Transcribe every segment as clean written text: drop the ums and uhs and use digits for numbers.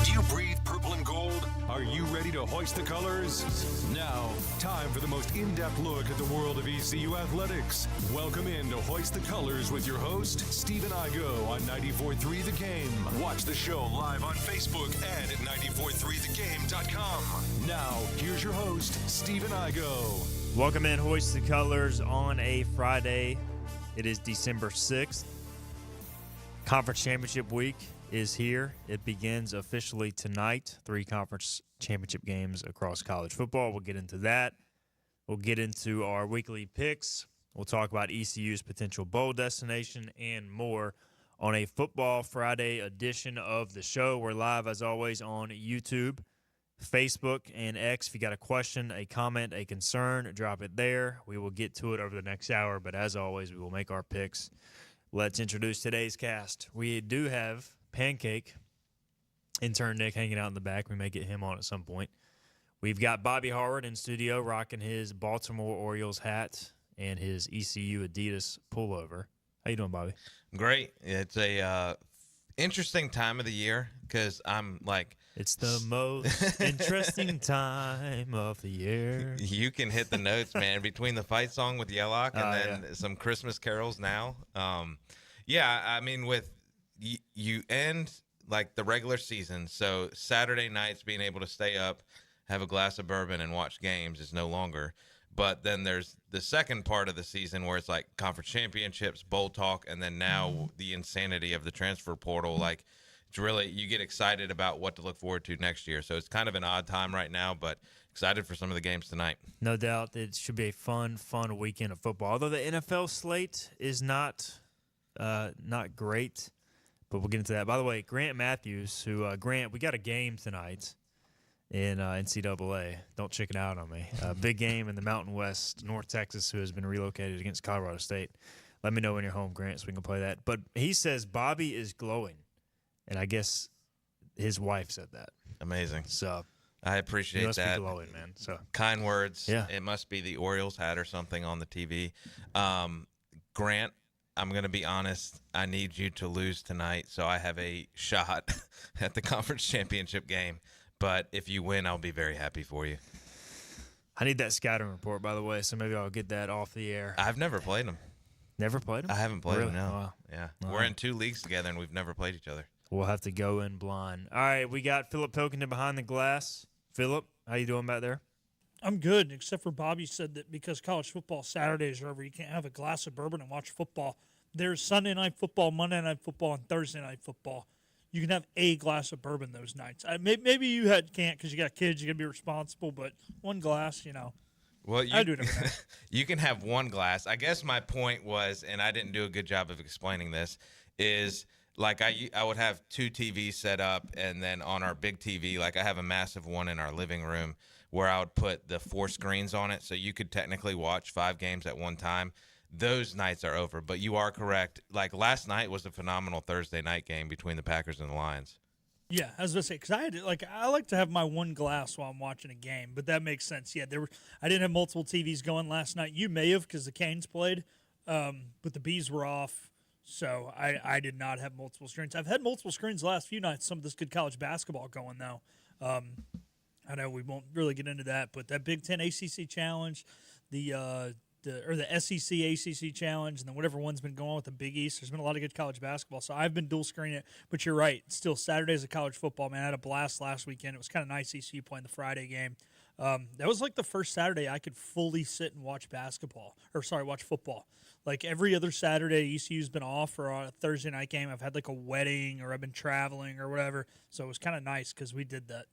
Do you breathe purple and gold? Are you ready to hoist the colors? Now, time for the most in-depth look at the world of ECU athletics. Welcome in to Hoist the Colors with your host, Stephen Igo on 94.3 The Game. Watch the show live on Facebook and at 943thegame.com. Now, here's your host, Stephen Igo. Welcome in, Hoist the Colors on a Friday. It is December 6th. Conference Championship Week is here. It begins officially tonight. 3 conference championship games across college football. We'll get into that. We'll get into our weekly picks. We'll talk about ECU's potential bowl destination and more on a Football Friday edition of the show. We're live, as always, on YouTube, Facebook, and X. If you got a question, a comment, a concern, drop it there. We will get to it over the next hour, but as always, we will make our picks. Let's introduce today's cast. We do have Pancake, intern Nick, hanging out in the back. We may get him on at some point. We've got Bobby Harward in studio rocking his Baltimore Orioles hat and his ECU Adidas pullover. How you doing, Bobby? Great. It's a interesting time of the year because I'm like... It's the most interesting time of the year. You can hit the notes, man, between the fight song with Yellock and then some Christmas carols now. I mean, with you end like the regular season, so Saturday nights being able to stay up, have a glass of bourbon and watch games is no longer. But then there's the second part of the season where it's like conference championships, bowl talk, and then now the insanity of the transfer portal. Like, it's really, you get excited about what to look forward to next year. So it's kind of an odd time right now, but excited for some of the games tonight. No doubt it should be a fun weekend of football. Although the NFL slate is not great, but we'll get into that. By the way, Grant Matthews, Grant, we got a game tonight in NCAA. Don't chicken out on me. Big game in the Mountain West, North Texas, who has been relocated against Colorado State. Let me know when you're home, Grant, so we can play that. But he says Bobby is glowing, and I guess his wife said that. Amazing. So I appreciate he must that. be glowing, man. So kind words. Yeah. It must be the Orioles hat or something on the TV. Grant, I'm going to be honest. I need you to lose tonight, so I have a shot at the conference championship game. But if you win, I'll be very happy for you. I need that scouting report, by the way, so maybe I'll get that off the air. I've never played them. Never played them? I haven't played them, no. Wow. Yeah. Wow. We're in 2 leagues together, and we've never played each other. We'll have to go in blind. All right, we got Philip Pilkington behind the glass. Philip, how you doing back there? I'm good, except for Bobby said that because college football Saturdays are over, you can't have a glass of bourbon and watch football. There's Sunday night football, Monday night football, and Thursday night football. You can have a glass of bourbon those nights. Maybe you can't because you got kids. You got to be responsible, but one glass, Well, I do it every night. You can have one glass. I guess my point was, and I didn't do a good job of explaining this, is like I would have 2 TVs set up, and then on our big TV, like I have a massive one in our living room where I would put the 4 screens on it, so you could technically watch 5 games at one time. Those nights are over, but you are correct. Like last night was a phenomenal Thursday night game between the Packers and the Lions. Yeah, I was going to say, because I like to have my one glass while I'm watching a game, but that makes sense. Yeah, I didn't have multiple TVs going last night. You may have because the Canes played, but the Bees were off, so I did not have multiple screens. I've had multiple screens the last few nights, some of this good college basketball going, though. I know we won't really get into that, but that Big Ten ACC Challenge, the SEC ACC Challenge, and then whatever one's been going on with the Big East. There's been a lot of good college basketball, so I've been dual screening it. But you're right, still Saturdays of college football, man. I had a blast last weekend. It was kind of nice ECU playing the Friday game. That was like the first Saturday I could fully sit and watch watch football. Like every other Saturday, ECU's been off for a Thursday night game. I've had like a wedding or I've been traveling or whatever, so it was kind of nice because we did that.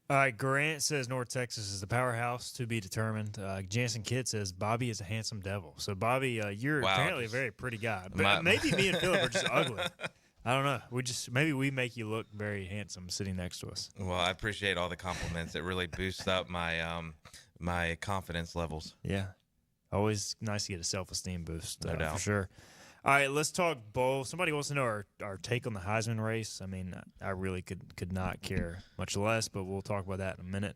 All right, Grant says North Texas is the powerhouse to be determined. Jansen Kidd says Bobby is a handsome devil. So, Bobby, you're apparently a very pretty guy. But maybe me and Philip are just ugly. I don't know. Maybe we make you look very handsome sitting next to us. Well, I appreciate all the compliments. It really boosts up my my confidence levels. Yeah. Always nice to get a self-esteem boost, No doubt. for sure. All right, let's talk bowl. Somebody wants to know our take on the Heisman race. I mean, I really could not care much less, but we'll talk about that in a minute.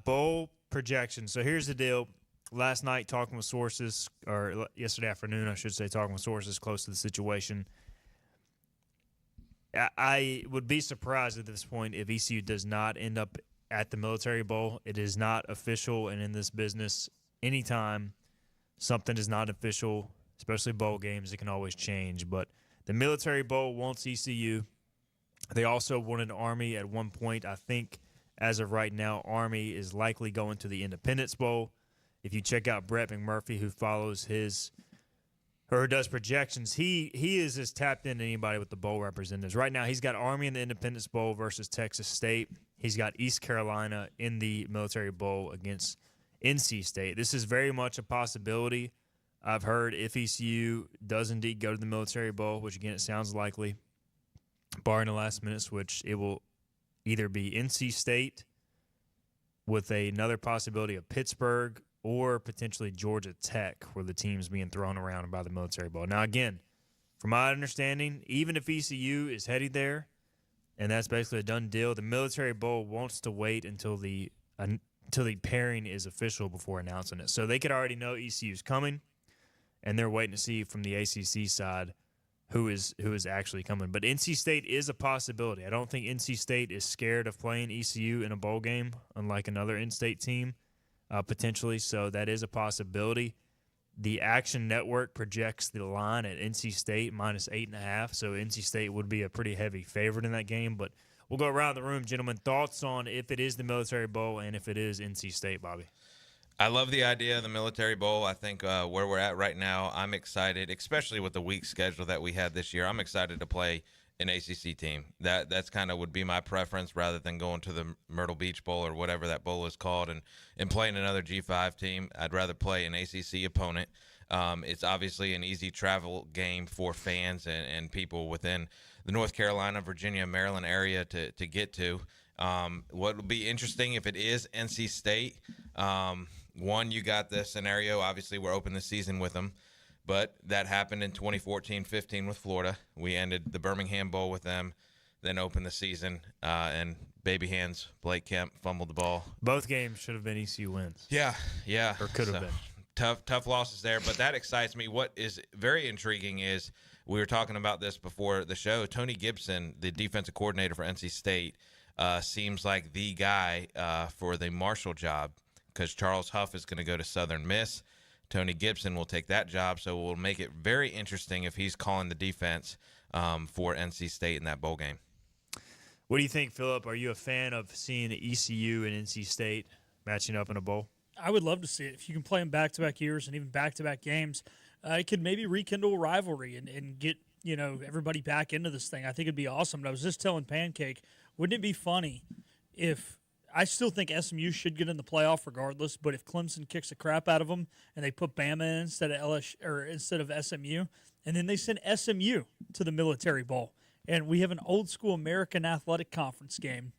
Bowl projections. So here's the deal. Last night, talking with sources, or yesterday afternoon, I should say, talking with sources close to the situation. I would be surprised at this point if ECU does not end up at the Military Bowl. It is not official, and in this business, anytime something is not official, especially bowl games, it can always change. But the Military Bowl wants ECU. They also wanted Army at one point. I think as of right now, Army is likely going to the Independence Bowl. If you check out Brett McMurphy, who follows his or does projections, he is as tapped in anybody with the bowl representatives. Right now, he's got Army in the Independence Bowl versus Texas State. He's got East Carolina in the Military Bowl against NC State. This is very much a possibility. I've heard if ECU does indeed go to the Military Bowl, which, again, it sounds likely, barring the last minute switch, it will either be NC State with another possibility of Pittsburgh or potentially Georgia Tech, where the team's being thrown around by the Military Bowl. Now, again, from my understanding, even if ECU is headed there, and that's basically a done deal, the Military Bowl wants to wait until the pairing is official before announcing it. So they could already know ECU's coming, and they're waiting to see from the ACC side who is actually coming. But NC State is a possibility. I don't think NC State is scared of playing ECU in a bowl game, unlike another in-state team. Potentially, so that is a possibility. The Action Network projects the line at NC State minus 8.5, so NC State would be a pretty heavy favorite in that game. But we'll go around the room, gentlemen. Thoughts on if it is the Military Bowl and if it is NC State, Bobby? I love the idea of the Military Bowl. I think where we're at right now, I'm excited, especially with the week schedule that we had this year. I'm excited to play an ACC team. That's kind of would be my preference rather than going to the Myrtle Beach Bowl or whatever that bowl is called and playing another G5 team. I'd rather play an ACC opponent. It's obviously an easy travel game for fans and people within the North Carolina, Virginia, Maryland area to get to. What will be interesting if it is NC State, one, you got the scenario, obviously we're opening the season with them. But that happened in 2014-15 with Florida. We ended the Birmingham Bowl with them, then opened the season, and baby hands, Blake Kemp fumbled the ball. Both games should have been ECU wins. Yeah. Or could have been. Tough losses there, but that excites me. What is very intriguing is we were talking about this before the show. Tony Gibson, the defensive coordinator for NC State, seems like the guy for the Marshall job because Charles Huff is going to go to Southern Miss. Tony Gibson will take that job, so it will make it very interesting if he's calling the defense for NC State in that bowl game. What do you think, Philip? Are you a fan of seeing ECU and NC State matching up in a bowl? I would love to see it. If you can play them back-to-back years and even back-to-back games, it could maybe rekindle a rivalry and get everybody back into this thing. I think it'd be awesome. But I was just telling Pancake, wouldn't it be funny if – I still think SMU should get in the playoff regardless, but if Clemson kicks the crap out of them and they put Bama in instead of SMU, and then they send SMU to the Military Bowl, and we have an old-school American Athletic Conference game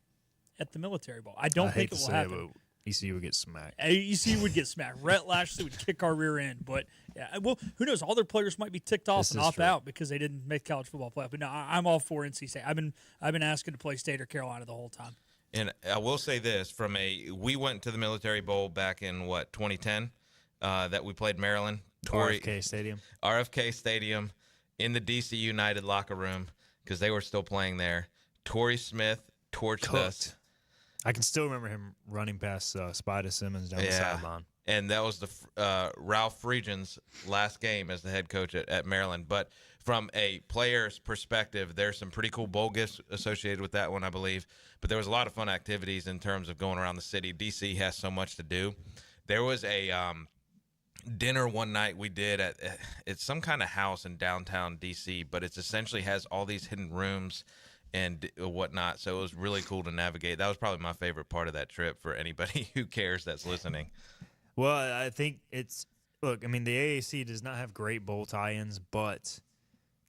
at the Military Bowl. I don't think it will happen. ECU would get smacked. ECU would get smacked. Rhett Lashley would kick our rear end. But, yeah, well, who knows? All their players might be ticked off and opt out because they didn't make college football playoff. But, no, I'm all for NC State. I've been asking to play State or Carolina the whole time. And I will say this, we went to the Military Bowl back in, 2010, that we played Maryland. RFK Stadium in the DC United locker room because they were still playing there. Torrey Smith torched us. I can still remember him running past Spider Simmons down the sideline. And that was the Ralph Friedgen's last game as the head coach at Maryland. But from a player's perspective, there's some pretty cool bowl gifts associated with that one, I believe. But there was a lot of fun activities in terms of going around the city. D.C. has so much to do. There was a dinner one night we did it's some kind of house in downtown D.C., but it essentially has all these hidden rooms and whatnot. So it was really cool to navigate. That was probably my favorite part of that trip for anybody who cares that's listening. Well, I think the AAC does not have great bowl tie-ins, but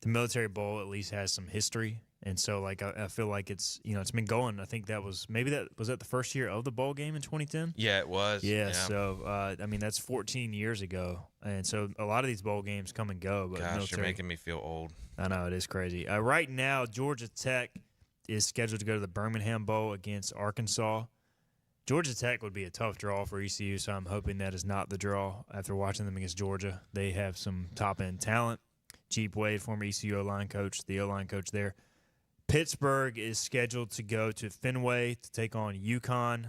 the Military Bowl at least has some history. And so, I feel like it's been going. I think was that the first year of the bowl game in 2010? Yeah, it was. Yeah. So, that's 14 years ago. And so a lot of these bowl games come and go. But gosh, you're making me feel old. I know, it is crazy. Right now, Georgia Tech is scheduled to go to the Birmingham Bowl against Arkansas. Georgia Tech would be a tough draw for ECU, so I'm hoping that is not the draw after watching them against Georgia. They have some top-end talent. Jeep Wade, former ECU O-line coach, the O-line coach there. Pittsburgh is scheduled to go to Fenway to take on UConn.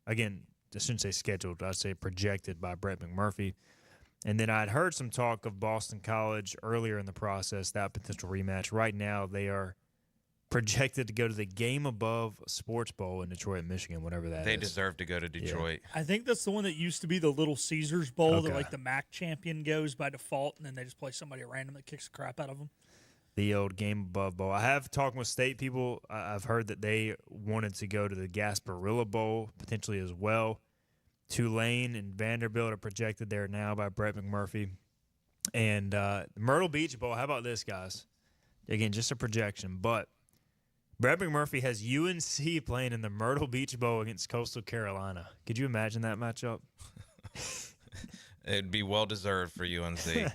Again, I shouldn't say scheduled. I'd say projected by Brett McMurphy. And then I'd heard some talk of Boston College earlier in the process, that potential rematch. Right now, they are projected to go to the Game Above Sports Bowl in Detroit, Michigan, whatever that is. They deserve to go to Detroit. I think that's the one that used to be the Little Caesars Bowl Okay. that like the MAC champion goes by default, and then they just play somebody random that kicks the crap out of them. The old Game Above Bowl. I have talked with state people. I've heard that they wanted to go to the Gasparilla Bowl potentially as well. Tulane and Vanderbilt are projected there now by Brett McMurphy. And Myrtle Beach Bowl, how about this, guys? Again, just a projection, but Brett McMurphy has UNC playing in the Myrtle Beach Bowl against Coastal Carolina. Could you imagine that matchup? It'd be well-deserved for UNC.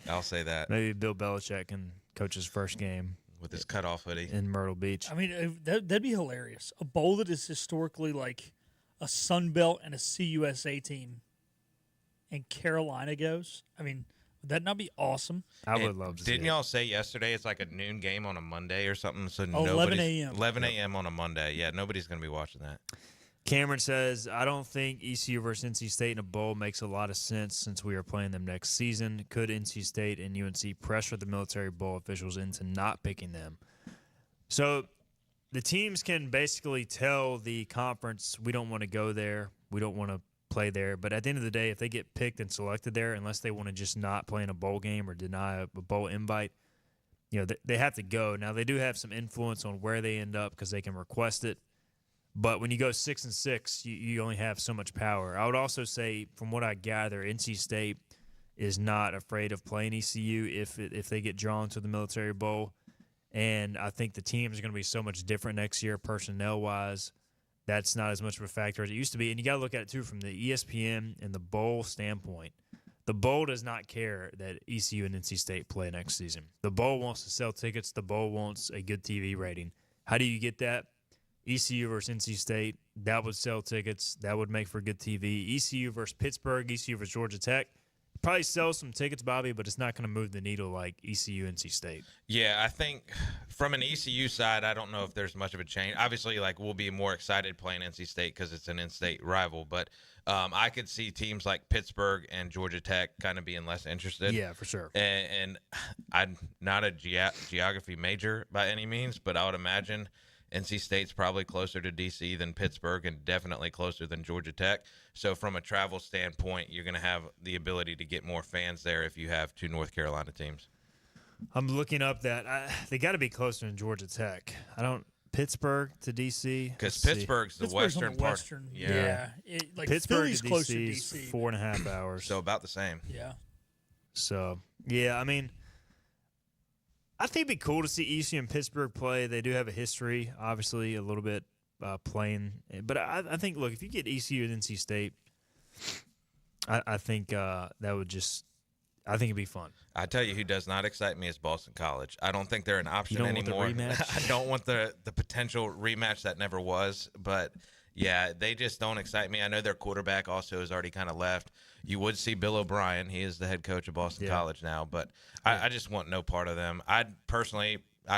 I'll say that. Maybe Bill Belichick can coach his first game With his cutoff hoodie. in Myrtle Beach. I mean, that'd be hilarious. A bowl that is historically like a Sun Belt and a CUSA team, and Carolina goes. I mean, would that not be awesome? I would And love to see Didn't it. y'all say yesterday it's like a noon game on a Monday or something? So 11 nobody's- a.m. 11 a.m. on a Monday. Yeah, nobody's going to be watching that. Cameron says, I don't think ECU versus NC State in a bowl makes a lot of sense since we are playing them next season. Could NC State and UNC pressure the military bowl officials into not picking them? So the teams can basically tell the conference, we don't want to go there. We don't want to play there. But at the end of the day, if they get picked and selected there, unless they want to just not play in a bowl game or deny a bowl invite, they have to go. Now, they do have some influence on where they end up because they can request it. But when you go 6-6, you only have so much power. I would also say, from what I gather, NC State is not afraid of playing ECU if they get drawn to the Military Bowl. And I think the teams are going to be so much different next year personnel-wise. That's not as much of a factor as it used to be. And you got to look at it, too, from the ESPN and the bowl standpoint. The bowl does not care that ECU and NC State play next season. The bowl wants to sell tickets. The bowl wants a good TV rating. How do you get that? ECU versus NC State, that would sell tickets. That would make for good TV. ECU versus Pittsburgh, ECU versus Georgia Tech. Probably sell some tickets, Bobby, but it's not going to move the needle like ECU, NC State. Yeah, I think from an ECU side, I don't know if there's much of a change. Obviously, we'll be more excited playing NC State because it's an in-state rival. But I could see teams like Pittsburgh and Georgia Tech kind of being less interested. Yeah, for sure. And I'm not a geography major by any means, but I would imagine NC State's probably closer to D.C. than Pittsburgh and definitely closer than Georgia Tech. So from a travel standpoint, you're going to have the ability to get more fans there if you have two North Carolina teams. I'm looking up that. They got to be closer than Georgia Tech. Pittsburgh to D.C.? Because Pittsburgh's the Pittsburgh's western on the part. western. Yeah. Pittsburgh Philly's to close to D.C. is D.C. 4.5 hours. So about the same. Yeah. So, yeah, I mean, I think it'd be cool to see ECU and Pittsburgh play. They do have a history, obviously, a little bit playing. But I think, look, if you get ECU and NC State, I think that would I think it'd be fun. I tell you who does not excite me is Boston College. I don't think they're an option don't want the anymore. rematch? I don't want the potential rematch that never was. But, yeah, they just don't excite me. I know their quarterback also has already kind of left. You would see Bill O'Brien. He is the head coach of Boston College now. But I just want no part of them. I'd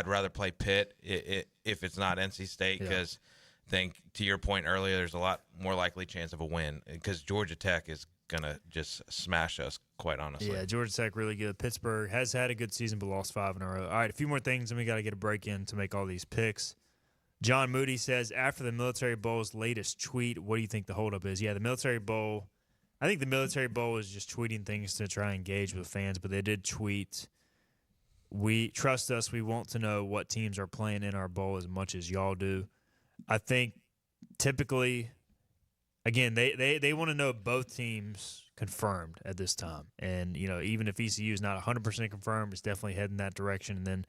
rather play Pitt if it's not NC State because I think, to your point earlier, there's a lot more likely chance of a win because Georgia Tech is going to just smash us, quite honestly. Yeah, Georgia Tech really good. Pittsburgh has had a good season but lost 5 in a row. All right, a few more things, and we got to get a break in to make all these picks. John Moody says, after the Military Bowl's latest tweet, what do you think the holdup is? Yeah, the Military Bowl, I think the Military Bowl is just tweeting things to try and engage with fans, but they did tweet, we trust us, we want to know what teams are playing in our bowl as much as y'all do. I think typically, again, they want to know both teams confirmed at this time. And, even if ECU is not 100% confirmed, it's definitely heading that direction. And then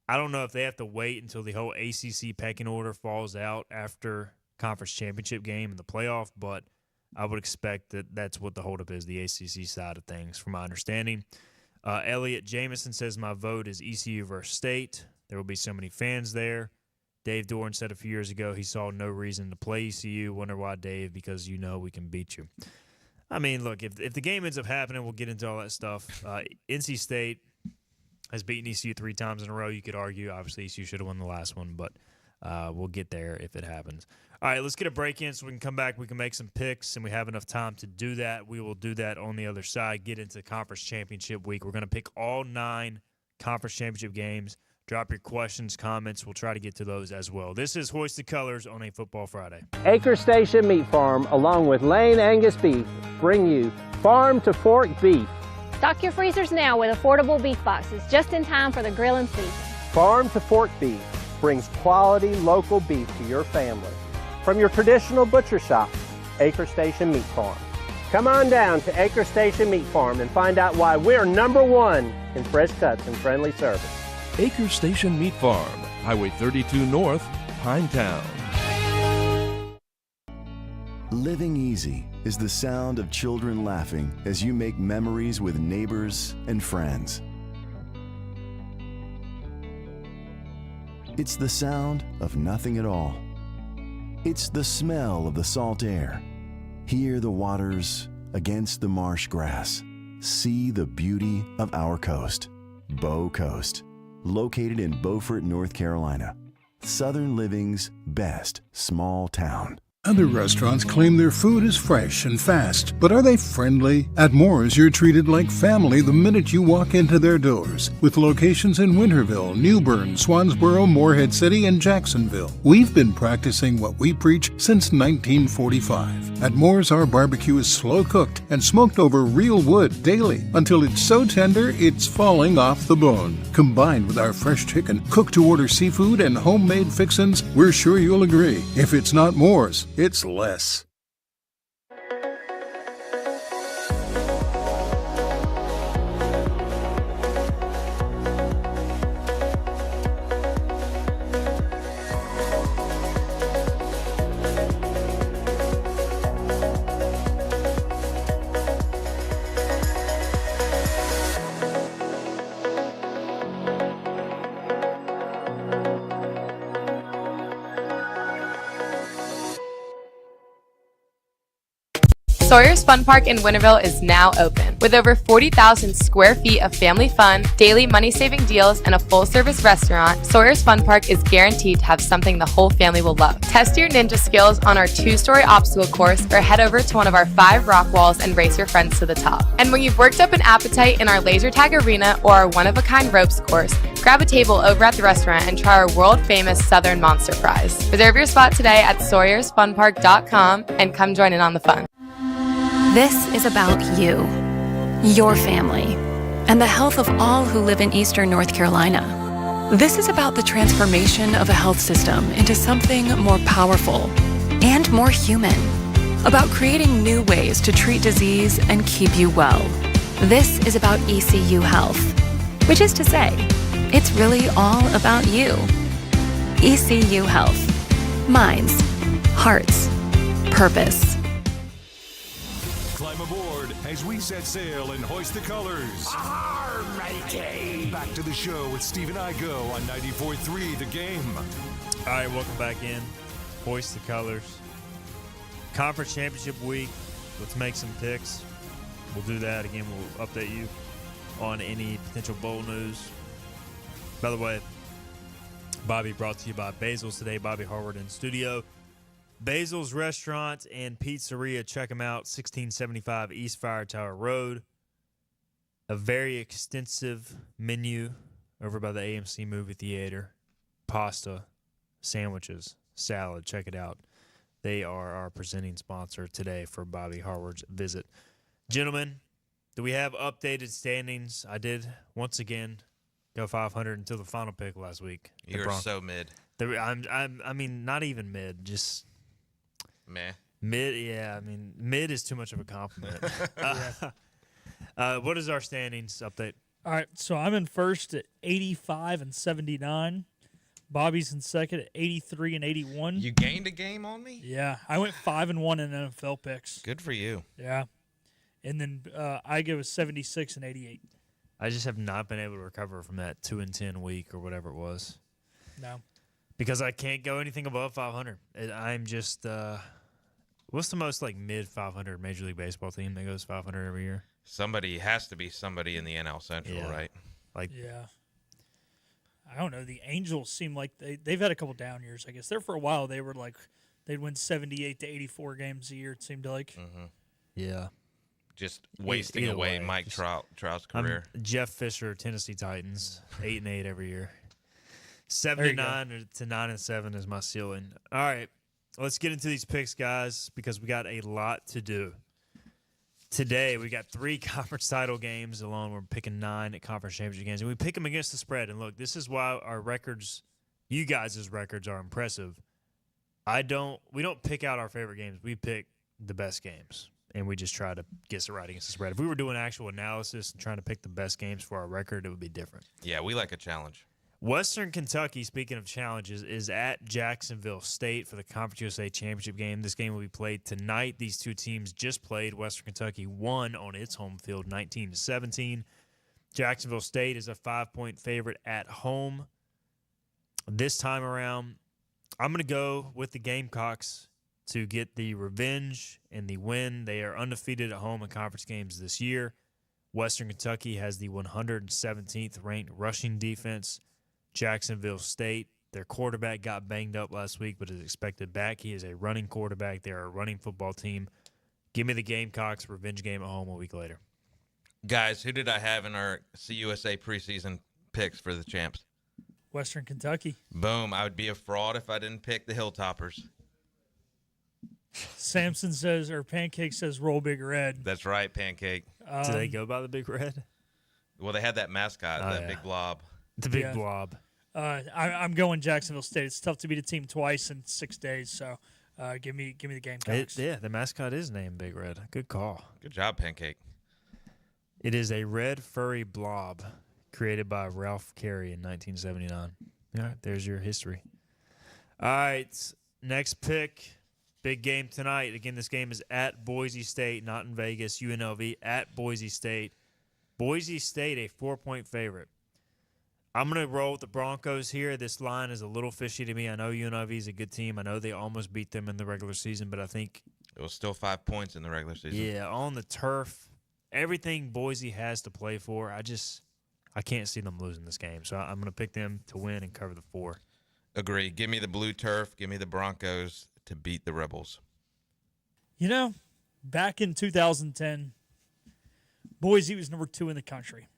I don't know if they have to wait until the whole ACC pecking order falls out after conference championship game and the playoff, but I would expect that that's what the holdup is, the ACC side of things, from my understanding. Elliot Jameson says, my vote is ECU versus State. There will be so many fans there. Dave Doran said a few years ago he saw no reason to play ECU. Wonder why, Dave? Because we can beat you. I mean, look, if the game ends up happening, we'll get into all that stuff. NC State, has beaten ECU 3 times in a row. You could argue, obviously, ECU should have won the last one, but we'll get there if it happens. All right, let's get a break in so we can come back. We can make some picks, and we have enough time to do that. We will do that on the other side, get into Conference Championship Week. We're going to pick all 9 Conference Championship games. Drop your questions, comments. We'll try to get to those as well. This is Hoist the Colors on a Football Friday. Acre Station Meat Farm, along with Lane Angus Beef, bring you Farm to Fork Beef. Stock your freezers now with affordable beef boxes just in time for the grilling season. Farm to Fork Beef brings quality local beef to your family. From your traditional butcher shop, Acre Station Meat Farm. Come on down to Acre Station Meat Farm and find out why we're #1 in fresh cuts and friendly service. Acre Station Meat Farm, Highway 32 North, Pinetown. Living easy is the sound of children laughing as you make memories with neighbors and friends. It's the sound of nothing at all. It's the smell of the salt air. Hear the waters against the marsh grass. See the beauty of our coast, Bow Coast, located in Beaufort, North Carolina. Southern Living's best small town. Other restaurants claim their food is fresh and fast, but are they friendly? At Moore's, you're treated like family the minute you walk into their doors. With locations in Winterville, New Bern, Swansboro, Morehead City, and Jacksonville. We've been practicing what we preach since 1945. At Moore's, our barbecue is slow cooked and smoked over real wood daily until it's so tender it's falling off the bone. Combined with our fresh chicken, cooked to order seafood, and homemade fixins, we're sure you'll agree. If it's not Moore's, it's less. Sawyer's Fun Park in Winterville is now open. With over 40,000 square feet of family fun, daily money-saving deals, and a full-service restaurant, Sawyer's Fun Park is guaranteed to have something the whole family will love. Test your ninja skills on our 2-story obstacle course or head over to one of our 5 rock walls and race your friends to the top. And when you've worked up an appetite in our laser tag arena or our one-of-a-kind ropes course, grab a table over at the restaurant and try our world-famous Southern Monster Fries. Reserve your spot today at SawyersFunPark.com and come join in on the fun. This is about you, your family, and the health of all who live in Eastern North Carolina. This is about the transformation of a health system into something more powerful and more human, about creating new ways to treat disease and keep you well. This is about ECU Health, which is to say, it's really all about you. ECU Health. Minds, hearts, purpose. Climb aboard as we set sail and hoist the colors. Back to the show with Steve and I go on 94.3 The Game. All right, welcome back in. Hoist the Colors. Conference Championship Week. Let's make some picks. We'll do that. Again, we'll update you on any potential bowl news. By the way, Bobby brought to you by Basil's today. Bobby Harward in studio. Basil's Restaurant and Pizzeria. Check them out. 1675 East Fire Tower Road. A very extensive menu over by the AMC movie theater. Pasta, sandwiches, salad. Check it out. They are our presenting sponsor today for Bobby Harward's visit. Gentlemen, do we have updated standings? I did, once again, go 500 until the final pick last week. You're so mid. I mean, not even mid, just... Meh. Mid, yeah. I mean, mid is too much of a compliment. What is our standings update? All right, so I'm in first at 85 and 79. Bobby's in second at 83 and 81. You gained a game on me? Yeah, I went 5-1 in NFL picks. Good for you. Yeah, and then I go 76 and 88. I just have not been able to recover from that 2-10 week or whatever it was. No. Because I can't go anything above 500. I'm just, what's the most like mid 500 Major League Baseball team that goes 500 every year? Somebody has to be somebody in the NL Central, right? Like, yeah. I don't know. The Angels seem like they've had a couple down years. I guess there for a while they were like they'd win 78 to 84 games a year. It seemed like. Yeah. Just wasting Either away way, Mike Trout's career. Jeff Fisher, Tennessee Titans, 8-8 every year. 79 to 9-7 is my ceiling. All right, let's get into these picks, guys, because we got a lot to do. Today, we got 3 conference title games alone. We're picking 9 at conference championship games, and we pick them against the spread. And look, this is why our records, you guys' records, are impressive. We don't pick out our favorite games. We pick the best games, and we just try to guess it right against the spread. If we were doing actual analysis and trying to pick the best games for our record, it would be different. Yeah, we like a challenge. Western Kentucky, speaking of challenges, is at Jacksonville State for the Conference USA Championship game. This game will be played tonight. These two teams just played. Western Kentucky won on its home field 19-17. Jacksonville State is a 5-point favorite at home. This time around, I'm going to go with the Gamecocks to get the revenge and the win. They are undefeated at home in conference games this year. Western Kentucky has the 117th ranked rushing defense. Jacksonville State, their quarterback got banged up last week but is expected back. He is a running quarterback. They are a running football team. Give me the Gamecocks revenge game at home a week later. Guys, who did I have in our CUSA preseason picks for the champs? Western Kentucky. Boom. I would be a fraud if I didn't pick the Hilltoppers. Samson says, or Pancake says, roll Big Red. That's right, Pancake. Do they go by the Big Red? Well, they had that mascot, big blob. The big blob. I'm going Jacksonville State. It's tough to beat a team twice in 6 days, so give me the Gamecocks. The mascot is named Big Red. Good call. Good job, Pancake. It is a red furry blob created by Ralph Carey in 1979. All right, there's your history. All right, next pick. Big game tonight. Again, this game is at Boise State, not in Vegas. UNLV at Boise State. Boise State, a 4-point favorite. I'm going to roll with the Broncos here. This line is a little fishy to me. I know UNLV is a good team. I know they almost beat them in the regular season, but I think it was still 5 points in the regular season. Yeah, on the turf, everything Boise has to play for, I can't see them losing this game. So I'm going to pick them to win and cover the 4. Agree. Give me the blue turf. Give me the Broncos to beat the Rebels. You know, back in 2010, Boise was number 2 in the country.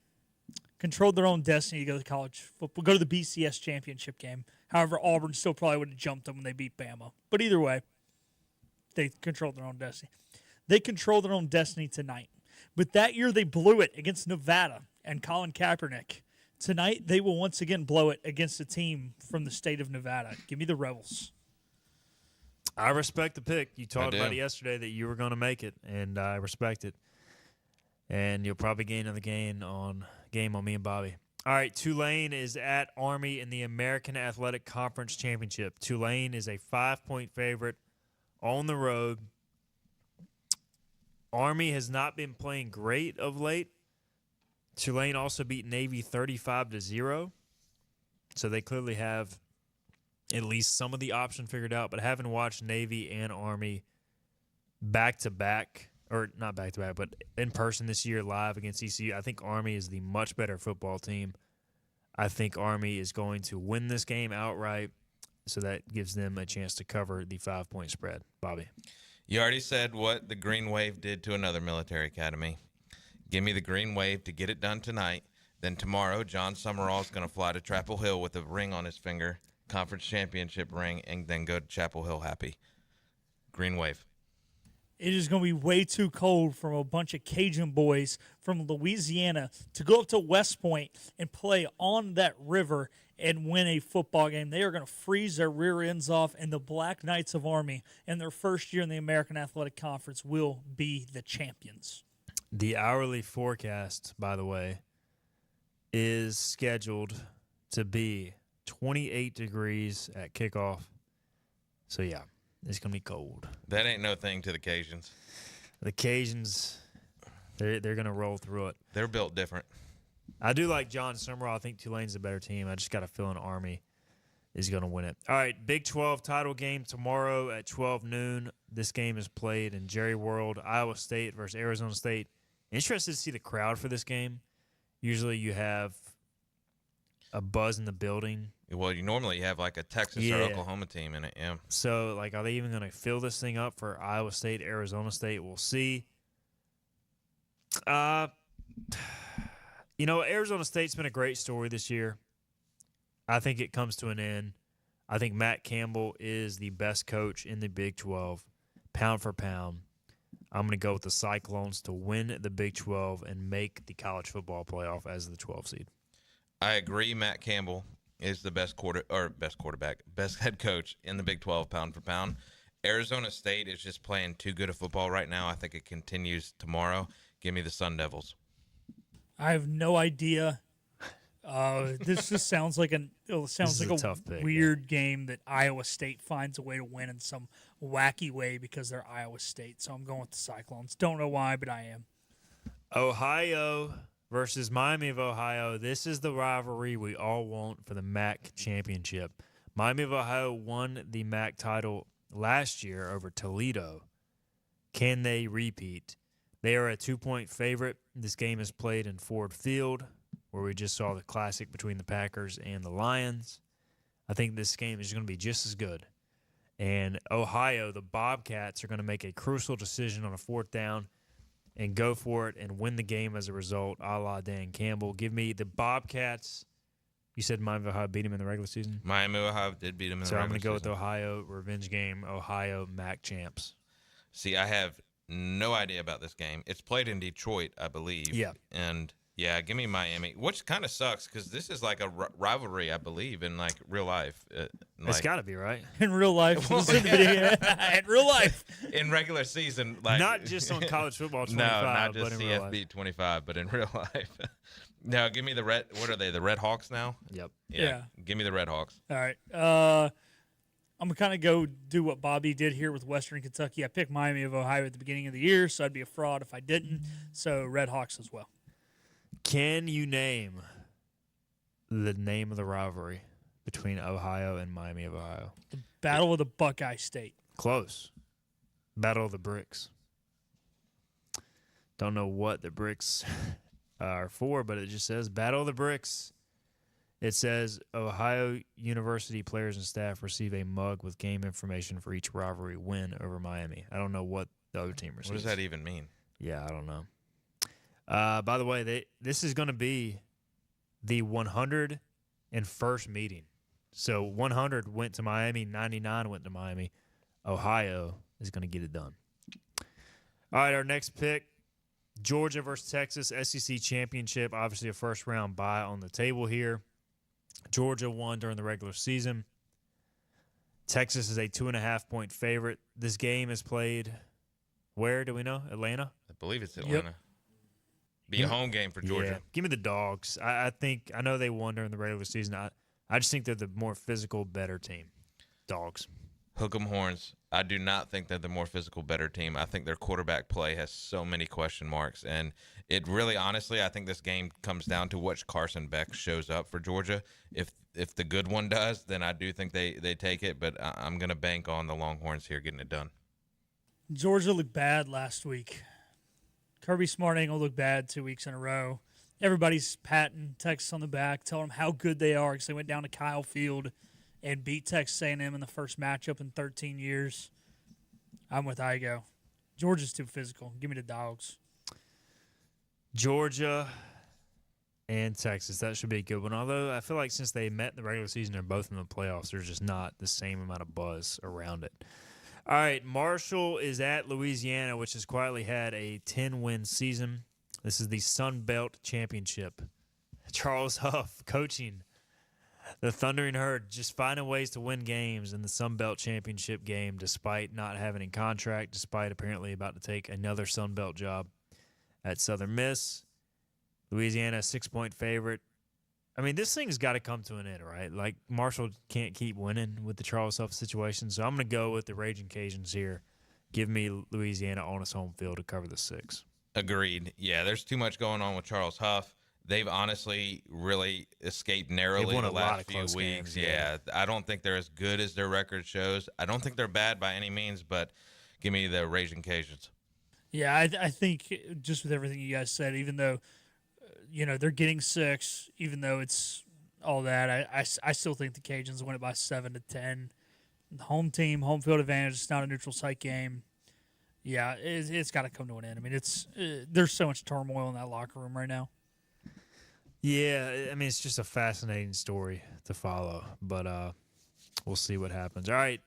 Controlled their own destiny to go to college football, go to the BCS championship game. However, Auburn still probably would have jumped them when they beat Bama. But either way, they controlled their own destiny. They controlled their own destiny tonight. But that year they blew it against Nevada and Colin Kaepernick. Tonight they will once again blow it against a team from the state of Nevada. Give me the Rebels. I respect the pick. You talked about it yesterday that you were going to make it, and I respect it. And you'll probably gain another game on me and Bobby. All right, Tulane is at Army in the American Athletic Conference Championship. Tulane is a 5-point favorite on the road. Army has not been playing great of late. Tulane also beat Navy 35-0. So they clearly have at least some of the option figured out. But having watched Navy and Army back-to-back, or not back-to-back, but in person this year live against ECU, I think Army is the much better football team. I think Army is going to win this game outright, so that gives them a chance to cover the 5-point spread. Bobby. You already said what the Green Wave did to another military academy. Give me the Green Wave to get it done tonight. Then tomorrow, John Summerall is going to fly to Chapel Hill with a ring on his finger, conference championship ring, and then go to Chapel Hill happy. Green Wave. It is going to be way too cold for a bunch of Cajun boys from Louisiana to go up to West Point and play on that river and win a football game. They are going to freeze their rear ends off, and the Black Knights of Army in their first year in the American Athletic Conference will be the champions. The hourly forecast, by the way, is scheduled to be 28 degrees at kickoff. So, yeah. It's going to be cold. That ain't no thing to the Cajuns. The Cajuns, they're going to roll through it. They're built different. I do like John Summerall. I think Tulane's a better team. I just got a feeling Army is going to win it. All right, Big 12 title game tomorrow at 12 noon. This game is played in Jerry World, Iowa State versus Arizona State. Interested to see the crowd for this game. Usually you have a buzz in the building. Well, you normally have like a Texas or Oklahoma team in it, yeah. So, like, are they even going to fill this thing up for Iowa State, Arizona State? We'll see. Arizona State's been a great story this year. I think it comes to an end. I think Matt Campbell is the best coach in the Big 12, pound for pound. I'm going to go with the Cyclones to win the Big 12 and make the college football playoff as the 12 seed. I agree. Matt Campbell is the best head coach in the Big 12, pound for pound. Arizona State is just playing too good a football right now. I think it continues tomorrow. Give me the Sun Devils. I have no idea. This just sounds like a tough pick, weird game that Iowa State finds a way to win in some wacky way because they're Iowa State. So I'm going with the Cyclones. Don't know why, but I am. Ohio versus Miami of Ohio. This is the rivalry we all want for the MAC championship. Miami of Ohio won the MAC title last year over Toledo. Can they repeat? They are a 2-point favorite. This game is played in Ford Field, where we just saw the classic between the Packers and the Lions. I think this game is going to be just as good. And Ohio, the Bobcats, are going to make a crucial decision on a 4th down and go for it and win the game as a result, a la Dan Campbell. Give me the Bobcats. You said Miami of Ohio beat him in the regular season? Miami of Ohio did beat him in the regular season. So I'm going to go with Ohio, revenge game, Ohio MAC champs. See, I have no idea about this game. It's played in Detroit, I believe. Yeah. And, yeah, give me Miami, which kind of sucks because this is like a rivalry, I believe, in, like, real life. It's got to be, right? In real life. In real life. In regular season. Like, not just on college football 25, no, not just but in CFB real life. 25, but in real life. Now, give me the Red – what are they, the Red Hawks now? Yep. Yeah. Give me the Red Hawks. All right. I'm going to kind of go do what Bobby did here with Western Kentucky. I picked Miami of Ohio at the beginning of the year, so I'd be a fraud if I didn't. So Red Hawks as well. Can you name the name of the rivalry between Ohio and Miami of Ohio? The Battle of the Buckeye State. Close. Battle of the Bricks. Don't know what the bricks are for, but it just says Battle of the Bricks. It says Ohio University players and staff receive a mug with game information for each rivalry win over Miami. I don't know what the other team receives. What does that even mean? Yeah, I don't know. By the way, this is going to be the 101st meeting. So 100 went to Miami, 99 went to Miami. Ohio is going to get it done. All right, our next pick, Georgia versus Texas, SEC championship. Obviously a first-round bye on the table here. Georgia won during the regular season. Texas is a 2.5-point favorite. This game is played where, do we know? Atlanta? I believe it's Atlanta. Yep. Be a home game for Georgia. Yeah. Give me the Dogs. I know they won during the regular season. I just think they're the more physical, better team. Dogs. Hook 'em horns. I do not think they're the more physical, better team. I think their quarterback play has so many question marks. And it really, honestly, I think this game comes down to which Carson Beck shows up for Georgia. If the good one does, then I do think they take it. But I'm going to bank on the Longhorns here getting it done. Georgia looked bad last week. Kirby Smart ain't going to look bad 2 weeks in a row. Everybody's patting Texas on the back, telling them how good they are because they went down to Kyle Field and beat Texas A&M in the first matchup in 13 years. I'm with Igo. Georgia's too physical. Give me the Dogs. Georgia and Texas. That should be a good one. Although I feel like since they met in the regular season, they're both in the playoffs. There's just not the same amount of buzz around it. All right, Marshall is at Louisiana, which has quietly had a 10-win season. This is the Sun Belt Championship. Charles Huff coaching the Thundering Herd, just finding ways to win games in the Sun Belt Championship game despite not having a contract, despite apparently about to take another Sun Belt job at Southern Miss. Louisiana, 6-point favorite. I mean, this thing's got to come to an end, right? Like, Marshall can't keep winning with the Charles Huff situation, so I'm going to go with the Raging Cajuns here. Give me Louisiana on its home field to cover the 6. Agreed. Yeah, there's too much going on with Charles Huff. They've honestly really escaped narrowly the last few weeks. Games, yeah, I don't think they're as good as their record shows. I don't think they're bad by any means, but give me the Raging Cajuns. Yeah, I think just with everything you guys said, even though they're getting 6, even though it's all that, I still think the Cajuns win it by 7-10. Home team, home field advantage. It's not a neutral site game. Yeah, it's got to come to an end. I mean, there's so much turmoil in that locker room right now. Yeah, I mean, it's just a fascinating story to follow, but we'll see what happens. All right,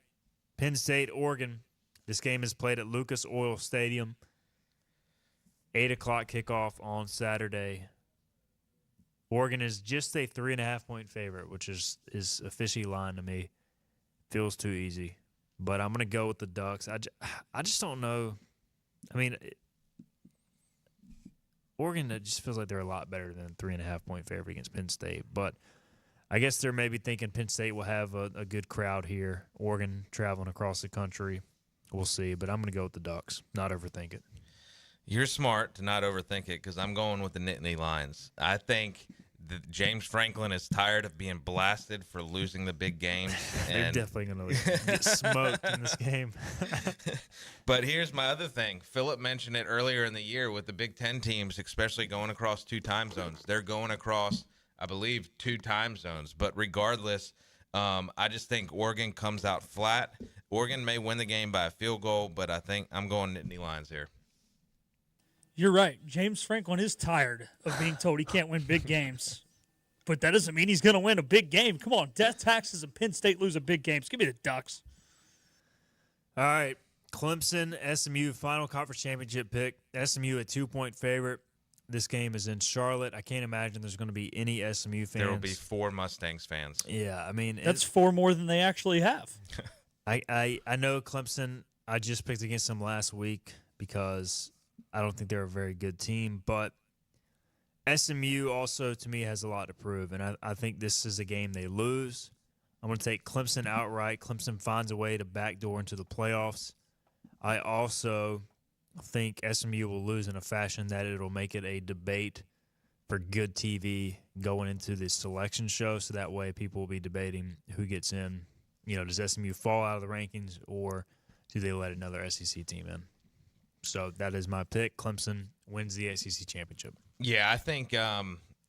Penn State, Oregon. This game is played at Lucas Oil Stadium. 8 o'clock kickoff on Saturday. Oregon is just a 3.5-point favorite, which is a fishy line to me. Feels too easy. But I'm going to go with the Ducks. I just don't know. I mean, Oregon, it just feels like they're a lot better than a 3.5-point favorite against Penn State. But I guess they're maybe thinking Penn State will have a good crowd here. Oregon traveling across the country. We'll see. But I'm going to go with the Ducks. Not overthink it. You're smart to not overthink it because I'm going with the Nittany Lions. I think that James Franklin is tired of being blasted for losing the big games. They're definitely going to get smoked in this game. But here's my other thing. Philip mentioned it earlier in the year with the Big Ten teams, especially going across 2 time zones. They're going across, I believe, 2 time zones. But regardless, I just think Oregon comes out flat. Oregon may win the game by a field goal, but I think I'm going Nittany Lions here. You're right. James Franklin is tired of being told he can't win big games. But that doesn't mean he's going to win a big game. Come on, death taxes and Penn State losing big games. Give me the Ducks. All right, Clemson, SMU, final conference championship pick. SMU a 2-point favorite. This game is in Charlotte. I can't imagine there's going to be any SMU fans. There will be 4 Mustangs fans. Yeah, I mean. That's 4 more than they actually have. I know Clemson, I just picked against them last week because I don't think they're a very good team, but SMU also, to me, has a lot to prove, and I think this is a game they lose. I'm going to take Clemson outright. Clemson finds a way to backdoor into the playoffs. I also think SMU will lose in a fashion that it'll make it a debate for good TV going into the selection show, so that way people will be debating who gets in. You know, does SMU fall out of the rankings, or do they let another SEC team in? So that is my pick. Clemson wins the ACC championship. Yeah, I think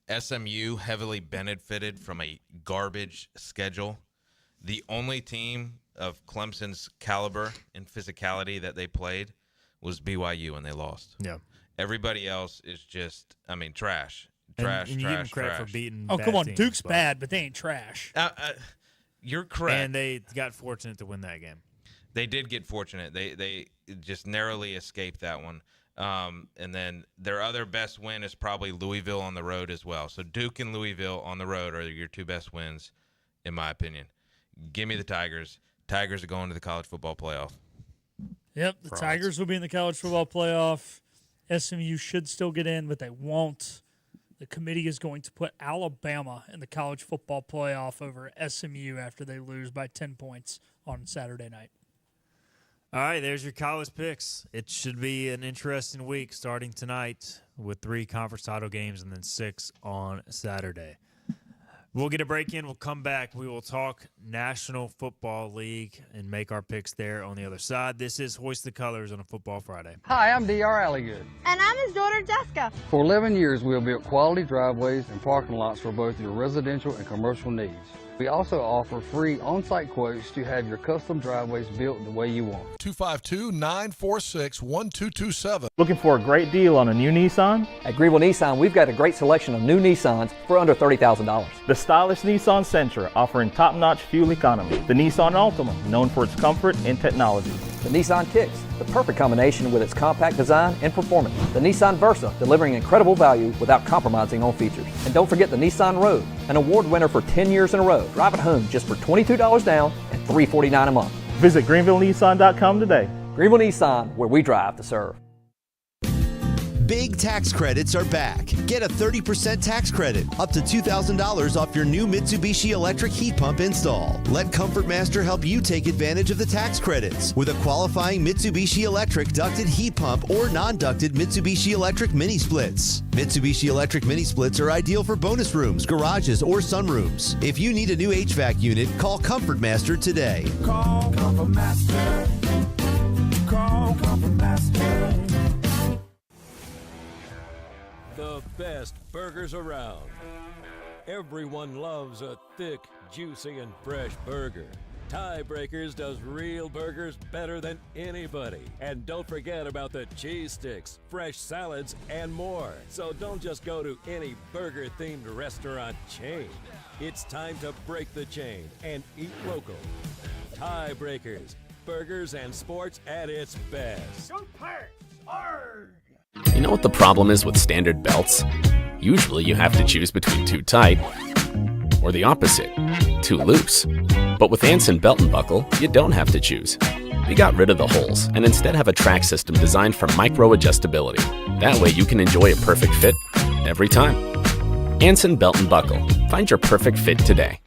SMU heavily benefited from a garbage schedule. The only team of Clemson's caliber and physicality that they played was BYU, and they lost. Yeah. Everybody else is just, I mean, trash. And you give them credit trash. for beating Oh, bad come on. teams, Duke's but- bad, but they ain't trash. You're correct. And they got fortunate to win that game. They did get fortunate. They just narrowly escaped that one. And then their other best win is probably Louisville on the road as well. So Duke and Louisville on the road are your 2 best wins, in my opinion. Give me the Tigers. Tigers are going to the college football playoff. Yep, the Tigers will be in the college football playoff. SMU should still get in, but they won't. The committee is going to put Alabama in the college football playoff over SMU after they lose by 10 points on Saturday night. All right, there's your college picks. It should be an interesting week starting tonight with 3 conference title games and then 6 on Saturday. We'll get a break in. We'll come back. We will talk National Football League and make our picks there on the other side. This is Hoist the Colors on a Football Friday. Hi, I'm D.R. Alligood. And I'm his daughter, Jessica. For 11 years, we have built quality driveways and parking lots for both your residential and commercial needs. We also offer free on-site quotes to have your custom driveways built the way you want. 252-946-1227. Looking for a great deal on a new Nissan? At Greenville Nissan, we've got a great selection of new Nissans for under $30,000. The stylish Nissan Sentra, offering top-notch fuel economy. The Nissan Altima, known for its comfort and technology. The Nissan Kicks, the perfect combination with its compact design and performance. The Nissan Versa, delivering incredible value without compromising on features. And don't forget the Nissan Rogue, an award winner for 10 years in a row. Drive it home just for $22 down and $349 a month. Visit GreenvilleNissan.com today. Greenville Nissan, where we drive to serve. Big tax credits are back. Get a 30% tax credit, up to $2,000 off your new Mitsubishi electric heat pump install. Let Comfort Master help you take advantage of the tax credits with a qualifying Mitsubishi electric ducted heat pump or non-ducted Mitsubishi electric mini splits. Mitsubishi electric mini splits are ideal for bonus rooms, garages, or sunrooms. If you need a new HVAC unit, call Comfort Master today. Call Comfort Master. Call Comfort Master. The best burgers around. Everyone loves a thick, juicy, and fresh burger. Tiebreakers does real burgers better than anybody. And don't forget about the cheese sticks, fresh salads, and more. So don't just go to any burger-themed restaurant chain. It's time to break the chain and eat local. Tiebreakers, burgers and sports at its best. Go Pirates! Arg! You know what the problem is with standard belts? Usually you have to choose between too tight or the opposite, too loose. But with Anson Belt and Buckle, you don't have to choose. We got rid of the holes and instead have a track system designed for micro-adjustability. That way you can enjoy a perfect fit every time. Anson Belt and Buckle. Find your perfect fit today.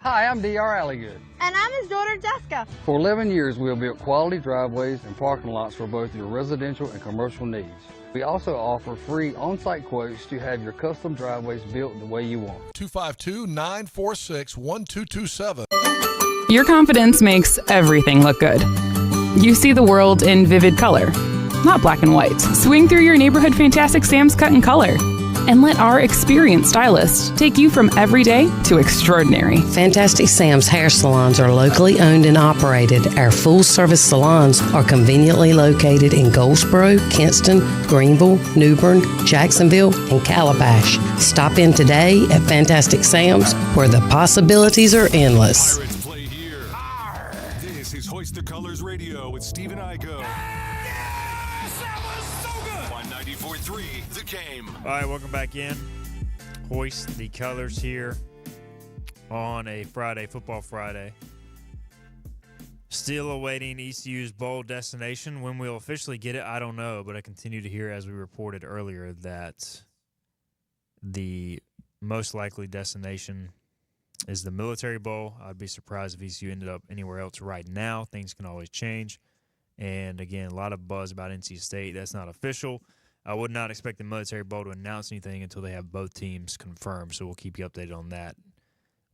Hi, I'm D.R. Alligood. And I'm his daughter, Jessica. For 11 years, we have built quality driveways and parking lots for both your residential and commercial needs. We also offer free on-site quotes to have your custom driveways built the way you want. 252-946-1227. Your confidence makes everything look good. You see the world in vivid color, not black and white. Swing through your neighborhood Fantastic Sam's Cut in Color. And let our experienced stylists take you from everyday to extraordinary. Fantastic Sam's hair salons are locally owned and operated. Our full-service salons are conveniently located in Goldsboro, Kinston, Greenville, New Bern, Jacksonville, and Calabash. Stop in today at Fantastic Sam's, where the possibilities are endless. Pirates play here. This is Hoist the Colors Radio with Stephen Igo. On 94.3 The Game. All right, welcome back in. Hoist the Colors here on a Friday, Football Friday. Still awaiting ECU's bowl destination. When we'll officially get it, I don't know, but I continue to hear, as we reported earlier, that the most likely destination is the Military Bowl. I'd be surprised if ECU ended up anywhere else right now. Things can always change. And, again, a lot of buzz about NC State. That's not official. I would not expect the Military Bowl to announce anything until they have both teams confirmed, so we'll keep you updated on that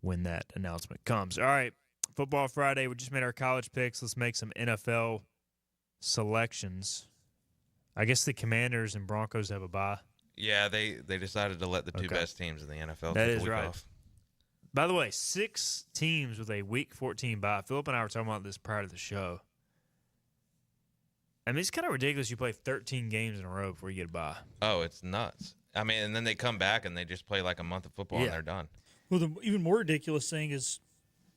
when that announcement comes. All right, Football Friday. We just made our college picks. Let's make some NFL selections. I guess the Commanders and Broncos have a bye. Yeah, they decided to let the two best teams in the NFL That take is a week right. off. By the way, 6 teams with a Week 14 bye. Philip and I were talking about this prior to the show. I mean, it's kind of ridiculous you play 13 games in a row before you get a bye. Oh, it's nuts. I mean, and then they come back and they just play like a month of football and they're done. Well, the even more ridiculous thing is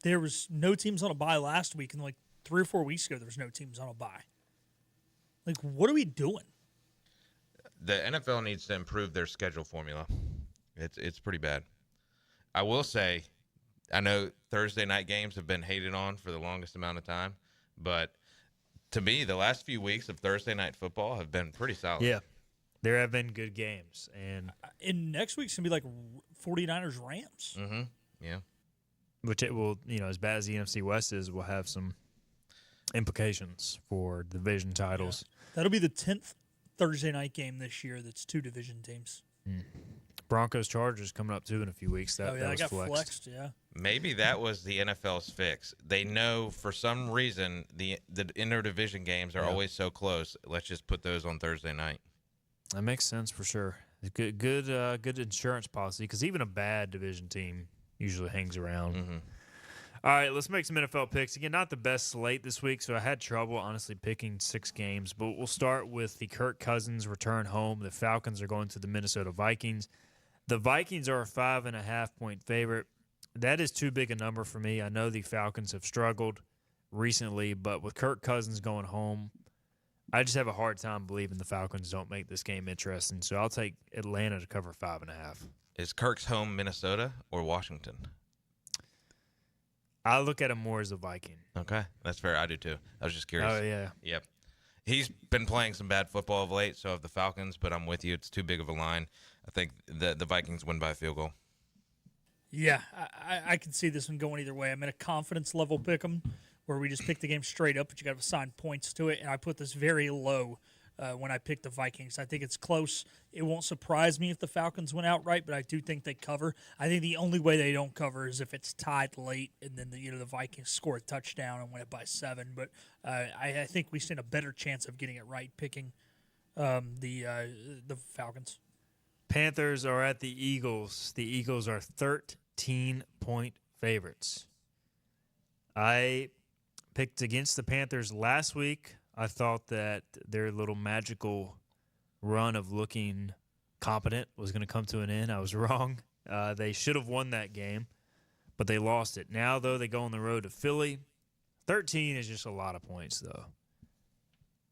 there was no teams on a bye last week, and like 3 or 4 weeks ago there was no teams on a bye. Like, what are we doing? The NFL needs to improve their schedule formula. It's pretty bad. I will say, I know Thursday night games have been hated on for the longest amount of time, but to me, the last few weeks of Thursday night football have been pretty solid. Yeah, there have been good games. And next week's going to be like 49ers-Rams. Mm-hmm. Yeah. Which it will, as bad as the NFC West is, will have some implications for division titles. Yeah. That'll be the 10th Thursday night game this year that's 2 division teams. Broncos-Chargers coming up, too, in a few weeks. That was got flexed. yeah. Maybe that was the NFL's fix. They know for some reason the interdivision games are always so close. Let's just put those on Thursday night. That makes sense for sure. Good insurance policy, because even a bad division team usually hangs around. Mm-hmm. All right, let's make some NFL picks. Again, not the best slate this week, so I had trouble, honestly, picking 6 games. But we'll start with the Kirk Cousins return home. The Falcons are going to the Minnesota Vikings. The Vikings are a 5.5-point favorite. That is too big a number for me. I know the Falcons have struggled recently, but with Kirk Cousins going home, I just have a hard time believing the Falcons don't make this game interesting. So I'll take Atlanta to cover 5.5. Is Kirk's home Minnesota or Washington? I look at him more as a Viking. Okay, that's fair. I do too. I was just curious. Oh, yeah. Yep. He's been playing some bad football of late, so have the Falcons, but I'm with you. It's too big of a line. I think the Vikings win by a field goal. Yeah, I can see this one going either way. I'm in a confidence level pick 'em where we just pick the game straight up, but you got to assign points to it, and I put this very low when I picked the Vikings. I think it's close. It won't surprise me if the Falcons win outright, but I do think they cover. I think the only way they don't cover is if it's tied late and then the Vikings score a touchdown and win it by 7. But I think we stand a better chance of getting it right picking the Falcons. Panthers are at the Eagles. The Eagles are 13-point favorites. I picked against the Panthers last week. I thought that their little magical run of looking competent was going to come to an end. I was wrong. They should have won that game, but they lost it. Now, though, they go on the road to Philly. 13 is just a lot of points, though.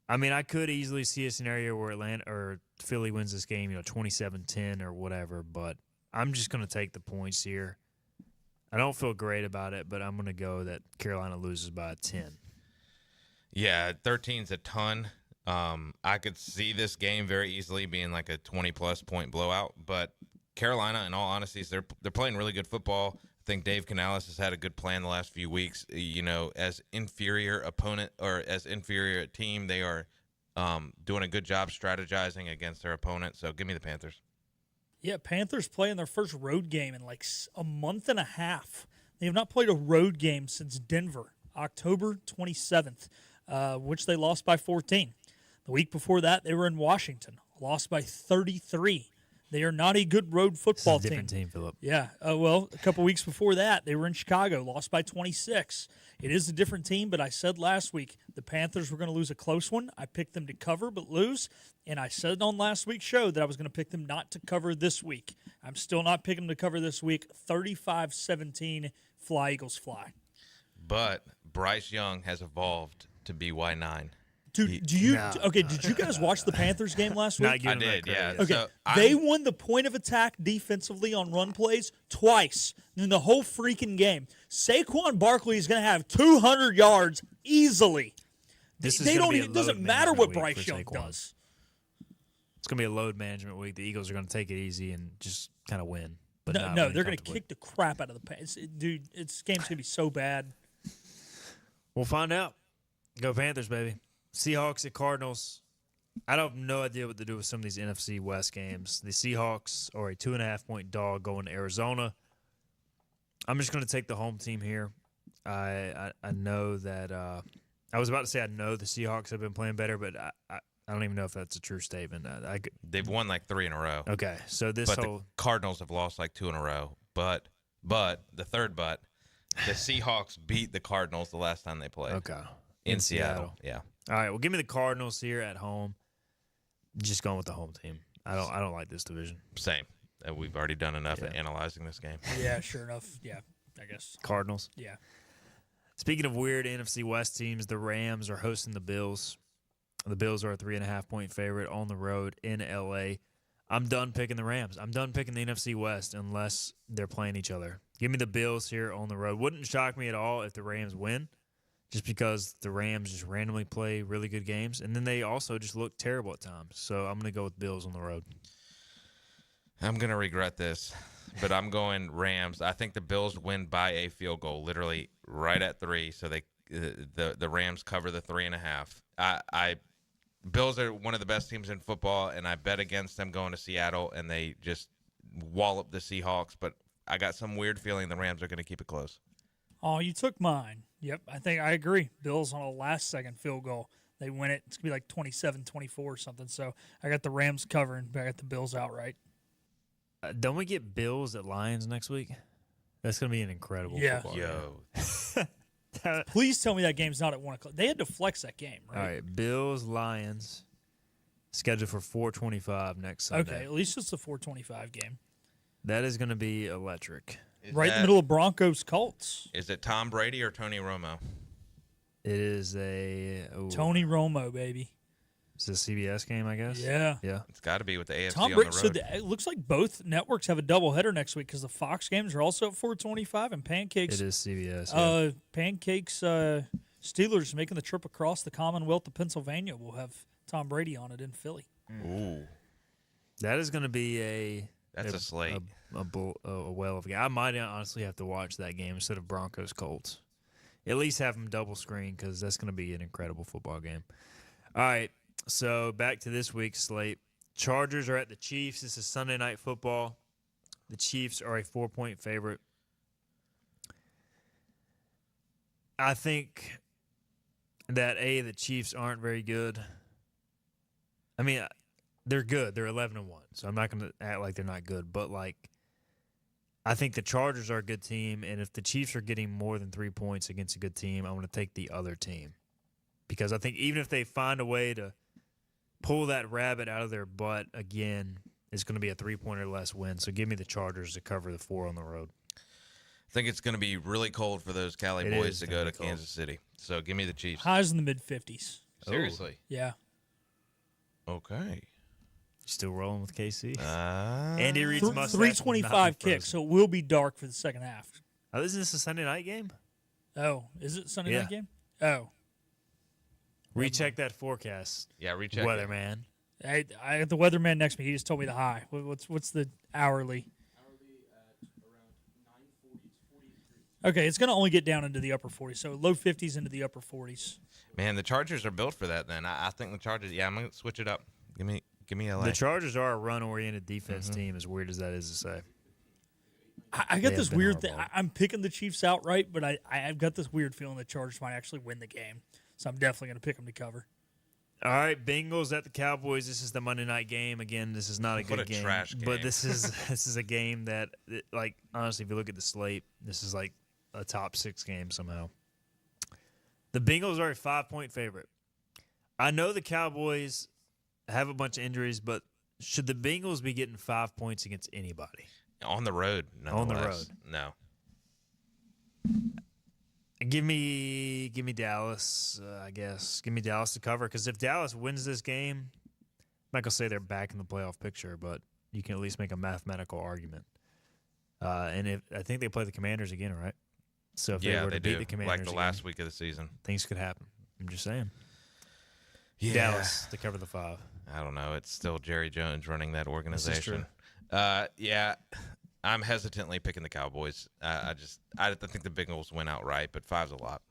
I mean, I could easily see a scenario where Atlanta or Philly wins this game, 27-10 or whatever, but I'm just going to take the points here. I don't feel great about it, but I'm going to go that Carolina loses by 10. Yeah, 13's a ton. I could see this game very easily being like a 20-plus point blowout, but Carolina, in all honesty, they're playing really good football. I think Dave Canales has had a good plan the last few weeks. As inferior opponent or as inferior team, they are doing a good job strategizing against their opponent. So give me the Panthers. Yeah, Panthers playing their first road game in like a month and a half. They have not played a road game since Denver, October 27th, which they lost by 14. The week before that, they were in Washington, lost by 33. They are not a good road football team. Different team, Philip. Yeah. Well, a couple weeks before that, they were in Chicago, lost by 26. It is a different team, but I said last week the Panthers were going to lose a close one. I picked them to cover but lose, and I said on last week's show that I was going to pick them not to cover this week. I'm still not picking them to cover this week. 35-17, fly, Eagles, fly. But Bryce Young has evolved to be Y9. Dude, did you guys watch the Panthers game last week? I did, yeah. Okay, So they won the point of attack defensively on run plays twice in the whole freaking game. Saquon Barkley is going to have 200 yards easily. It doesn't matter what Bryce Young does. It's going to be a load management week. The Eagles are going to take it easy and just kind of win. But no, they're going to kick the crap out of the Panthers. Dude, this game's going to be so bad. We'll find out. Go Panthers, baby. Seahawks at Cardinals. I don't have no idea what to do with some of these NFC West games. The Seahawks are a 2.5-point dog going to Arizona. I'm just going to take the home team here. I know that I was about to say I know the Seahawks have been playing better, but I don't even know if that's a true statement. They've won like 3 in a row. Okay, so the Cardinals have lost like 2 in a row. But the Seahawks beat the Cardinals the last time they played. Okay. In Seattle. Yeah. All right, well, give me the Cardinals here at home. Just going with the home team. I don't like this division. Same. We've already done enough at analyzing this game. Yeah, sure enough. Yeah, I guess. Cardinals. Yeah. Speaking of weird NFC West teams, the Rams are hosting the Bills. The Bills are a 3.5-point favorite on the road in L.A. I'm done picking the Rams. I'm done picking the NFC West unless they're playing each other. Give me the Bills here on the road. Wouldn't shock me at all if the Rams win, just because the Rams just randomly play really good games, and then they also just look terrible at times. So I'm going to go with Bills on the road. I'm going to regret this, but I'm going Rams. I think the Bills win by a field goal, literally right at 3, so the Rams cover the 3.5. Bills are one of the best teams in football, and I bet against them going to Seattle, and they just wallop the Seahawks, but I got some weird feeling the Rams are going to keep it close. Oh, you took mine. Yep, I agree. Bills on a last-second field goal. They win it. It's going to be like 27-24 or something. So I got the Rams covering, but I got the Bills outright. Don't we get Bills at Lions next week? That's going to be an incredible football game. Please tell me that game's not at 1 o'clock. They had to flex that game, right? All right, Bills, Lions, scheduled for 4:25 next Sunday. Okay, at least it's a 4:25 game. That is going to be electric. In the middle of Broncos Colts. Is it Tom Brady or Tony Romo? It is a Tony Romo, baby. It's a CBS game, I guess. Yeah. It's got to be with the AFC Tom on Brady the road. said that it looks like both networks have a doubleheader next week because the Fox games are also at 4:25 and Pancakes. It is CBS. Yeah. Pancakes Steelers making the trip across the Commonwealth to Pennsylvania will have Tom Brady on it in Philly. Ooh, that is going to be a slate. A well of a game. I might honestly have to watch that game instead of Broncos Colts. At least have them double screen because that's going to be an incredible football game. All right. So back to this week's slate. Chargers are at the Chiefs. This is Sunday Night Football. The Chiefs are a 4-point favorite. I think that, the Chiefs aren't very good. I mean, they're good. They're 11-1, so I'm not going to act like they're not good. But, I think the Chargers are a good team, and if the Chiefs are getting more than 3 points against a good team, I'm going to take the other team. Because I think even if they find a way to pull that rabbit out of their butt again, it's going to be a 3-point or less win. So give me the Chargers to cover the 4 on the road. I think it's going to be really cold for those Cali boys to go to Kansas City. So give me the Chiefs. Highs in the mid-50s. Seriously? Yeah. Okay. Still rolling with KC? Andy Reid's mustache 325 kicks, so it will be dark for the second half. Oh, isn't this a Sunday night game? Oh, is it a Sunday night game? Oh. Recheck that forecast. Yeah, recheck Weatherman. I got the weatherman next to me. He just told me the high. What's the hourly? Okay, it's going to only get down into the upper 40s, so low 50s into the upper 40s. Man, the Chargers are built for that. Then I think the Chargers. Yeah, I'm going to switch it up. Give me LA. The Chargers are a run-oriented defense team. As weird as that is to say. I got this weird thing. I'm picking the Chiefs outright, but I've got this weird feeling the Chargers might actually win the game. So I'm definitely going to pick them to cover. All right, Bengals at the Cowboys. This is the Monday night game. Again, this is not a good game. Trash game. But this is a game that, honestly, if you look at the slate, this is like a top 6 game somehow. The Bengals are a 5-point favorite. I know the Cowboys have a bunch of injuries, but should the Bengals be getting 5 points against anybody? On the road, on the road. No. Give me Dallas, I guess. Give me Dallas to cover, because if Dallas wins this game, I'm not going to say they're back in the playoff picture, but you can at least make a mathematical argument. And I think they play the Commanders again, right? So if they were to beat the Commanders like the last week of the season. Things could happen. I'm just saying. Yeah. Dallas to cover the 5. I don't know. It's still Jerry Jones running that organization. This is true. I'm hesitantly picking the Cowboys. I think the Bengals win outright, but 5's a lot.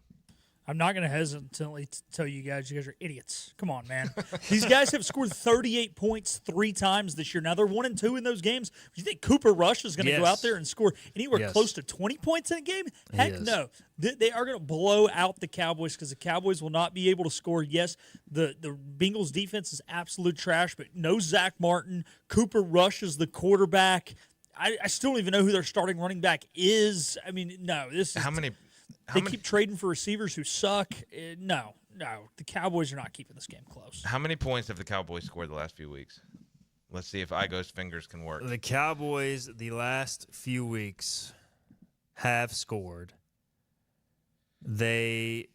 I'm not going to hesitantly tell you guys are idiots. Come on, man. These guys have scored 38 points 3 times this year. Now, they're 1-2 in those games. Do you think Cooper Rush is going to go out there and score anywhere close to 20 points in a game? Heck no. They are going to blow out the Cowboys because the Cowboys will not be able to score. Yes, the Bengals defense is absolute trash, but no Zach Martin. Cooper Rush is the quarterback. I still don't even know who their starting running back is. I mean, no. They keep trading for receivers who suck. No. The Cowboys are not keeping this game close. How many points have the Cowboys scored the last few weeks? Let's see if Igo's fingers can work. The Cowboys, the last few weeks, have scored. This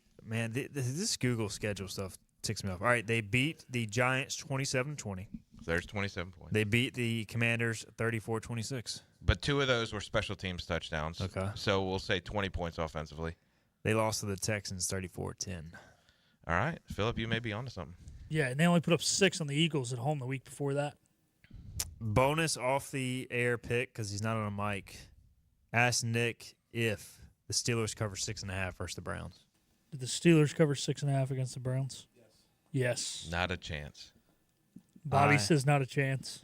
Google schedule stuff ticks me off. All right, they beat the Giants 27-20. There's 27 points. They beat the Commanders 34-26. But 2 of those were special teams touchdowns. Okay. So we'll say 20 points offensively. They lost to the Texans 34-10. All right. Phillip, you may be onto something. Yeah, and they only put up 6 on the Eagles at home the week before that. Bonus off the air pick, because he's not on a mic. Ask Nick if the Steelers cover 6.5 versus the Browns. Did the Steelers cover 6.5 against the Browns? Yes. Not a chance. Bobby says not a chance.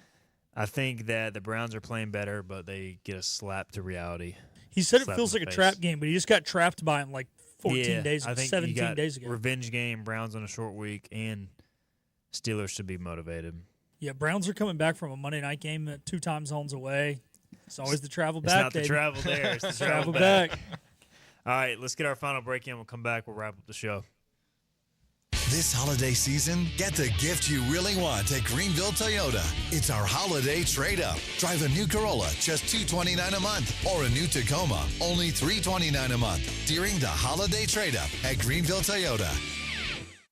I think that the Browns are playing better, but they get a slap to reality. He said it feels like a trap game, but he just got trapped by him like 17 days ago. Revenge game, Browns on a short week, and Steelers should be motivated. Yeah, Browns are coming back from a Monday night game at 2 time zones away. It's always the travel back. It's not the travel there. It's the travel back. All right, let's get our final break in. We'll come back. We'll wrap up the show. This holiday season, get the gift you really want at Greenville Toyota. It's our holiday trade-up. Drive a new Corolla, just $229 a month, or a new Tacoma, only $329 a month during the holiday trade-up at Greenville Toyota.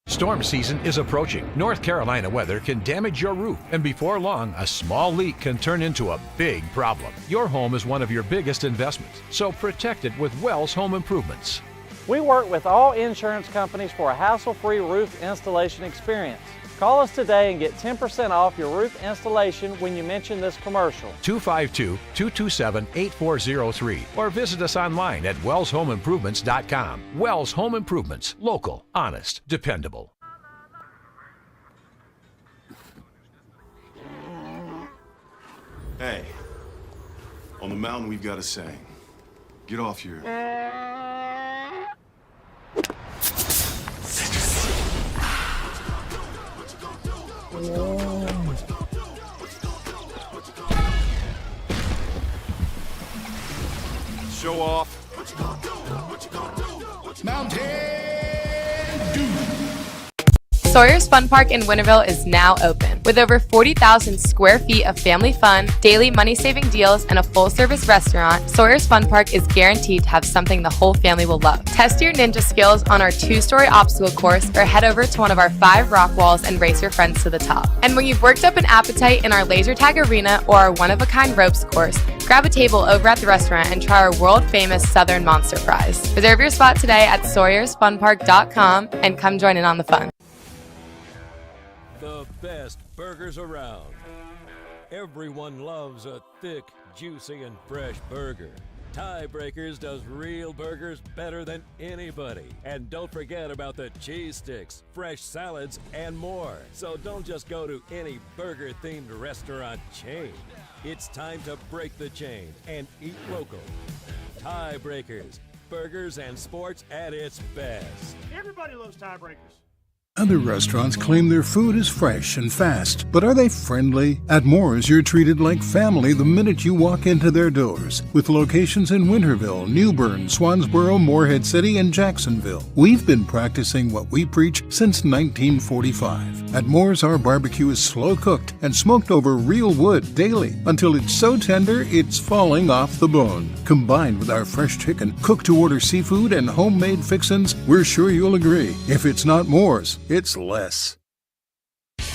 Storm season is approaching. North Carolina weather can damage your roof, and before long, a small leak can turn into a big problem. Your home is one of your biggest investments, so protect it with Wells Home Improvements. We work with all insurance companies for a hassle-free roof installation experience. Call us today and get 10% off your roof installation when you mention this commercial. 252-227-8403 or visit us online at wellshomeimprovements.com. Wells Home Improvements. Local, honest, dependable. Hey, on the mountain we've got a saying. Get off your... Show off. Mountain Dew. Sawyer's Fun Park in Winterville is now open. With over 40,000 square feet of family fun, daily money-saving deals, and a full-service restaurant, Sawyer's Fun Park is guaranteed to have something the whole family will love. Test your ninja skills on our 2-story obstacle course or head over to one of our 5 rock walls and race your friends to the top. And when you've worked up an appetite in our laser tag arena or our one-of-a-kind ropes course, grab a table over at the restaurant and try our world-famous Southern Monster Fries. Reserve your spot today at SawyersFunPark.com and come join in on the fun. The best burgers around. Everyone loves a thick, juicy, and fresh burger. Tiebreakers does real burgers better than anybody. And don't forget about the cheese sticks, fresh salads, and more. So don't just go to any burger-themed restaurant chain. It's time to break the chain and eat local. Tiebreakers, burgers and sports at its best. Everybody loves tiebreakers. Other restaurants claim their food is fresh and fast, but are they friendly? At Moore's, you're treated like family the minute you walk into their doors. With locations in Winterville, New Bern, Swansboro, Morehead City, and Jacksonville. We've been practicing what we preach since 1945. At Moore's, our barbecue is slow cooked and smoked over real wood daily until it's so tender it's falling off the bone. Combined with our fresh chicken, cooked-to-order seafood, and homemade fixins, we're sure you'll agree. If it's not Moore's, it's less.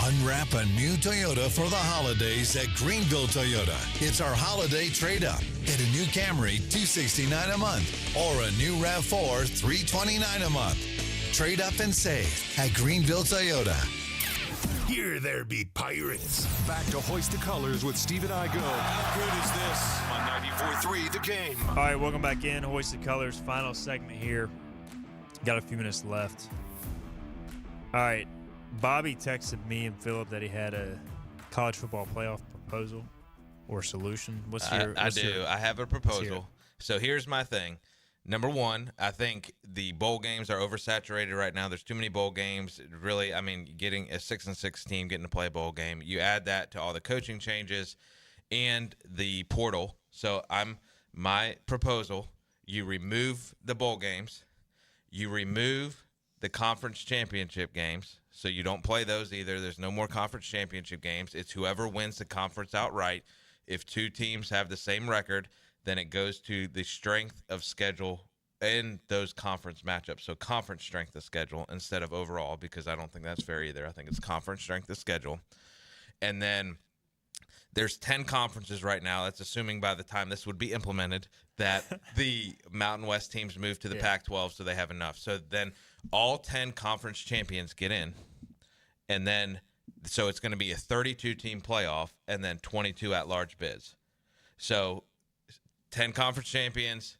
Unwrap a new Toyota for the holidays at Greenville Toyota. It's our holiday trade-up. Get a new Camry, $269 a month, or a new RAV4, $329 a month. Trade up and save at Greenville Toyota. Here there be pirates. Back to Hoist the Colors with Stephen Igo. How good is this on 94.3 The Game? All right, welcome back in. Hoist the Colors, final segment here. Got a few minutes left. All right, Bobby texted me and Philip that he had a college football playoff proposal or solution. I do. I have a proposal. So here's my thing. Number one, I think the bowl games are oversaturated right now. There's too many bowl games. Really, I mean, getting a 6-6 team getting to play a bowl game. You add that to all the coaching changes and the portal. So my proposal, you remove the bowl games. You remove the conference championship games, so you don't play those either. There's no more conference championship games. It's whoever wins the conference outright. If two teams have the same record, then it goes to the strength of schedule in those conference matchups. So conference strength of schedule instead of overall, because I don't think that's fair either. I think it's conference strength of schedule. And then there's 10 conferences right now. That's assuming by the time this would be implemented that the Mountain West teams move to the Pac-12, so they have enough. So then all 10 conference champions get in, and then so it's going to be a 32-team playoff and then 22 at-large bids. So 10 conference champions,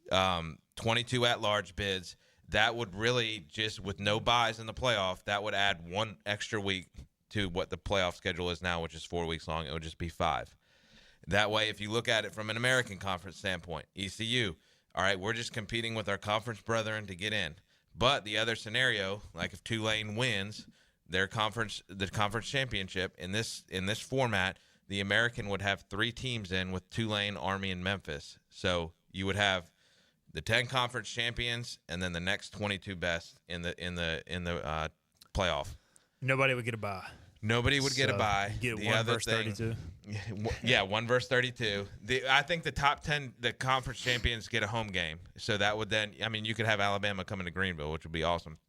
22 at-large bids. That would really just, with no buys in the playoff, that would add one extra week to what the playoff schedule is now, which is 4 weeks long. It would just be 5. That way, if you look at it from an American conference standpoint, ECU, all right, we're just competing with our conference brethren to get in. But the other scenario, like if Tulane wins the conference championship in this format, the American would have 3 teams in with Tulane, Army, and Memphis. So you would have the 10 conference champions and then the next 22 best in the playoff. Nobody would get a bye. Nobody would get a bye. Get the 1 other verse thing, 32. Yeah, 1 verse 32. I think the top 10, the conference champions get a home game. So that would then, I mean, you could have Alabama coming to Greenville, which would be awesome.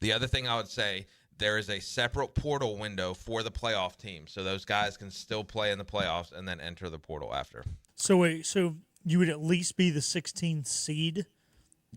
The other thing I would say, there is a separate portal window for the playoff team. So those guys can still play in the playoffs and then enter the portal after. So wait, so you would at least be the 16th seed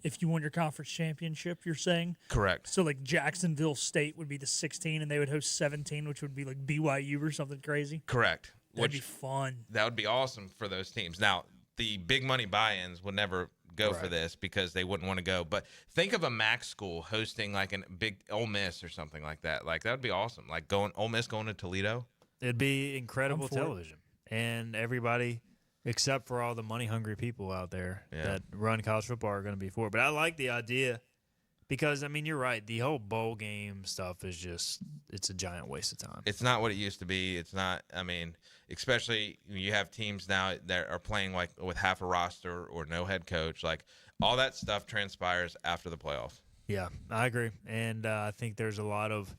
if you won your conference championship, you're saying? Correct. So, like, Jacksonville State would be the 16, and they would host 17, which would be like BYU or something crazy? Correct. That'd be fun. That would be awesome for those teams. Now, the big money buy-ins would never go for this because they wouldn't want to go. But think of a MAC school hosting, like, a big Ole Miss or something like that. Like, that would be awesome. Like, Ole Miss going to Toledo. It'd be incredible television. and everybody except for all the money-hungry people out there that run college football are going to be for it. But I like the idea because, I mean, you're right. The whole bowl game stuff is just – it's a giant waste of time. It's not what it used to be. It's not – I mean, especially you have teams now that are playing like with half a roster or no head coach. Like all that stuff transpires after the playoffs. Yeah, I agree. And I think there's a lot of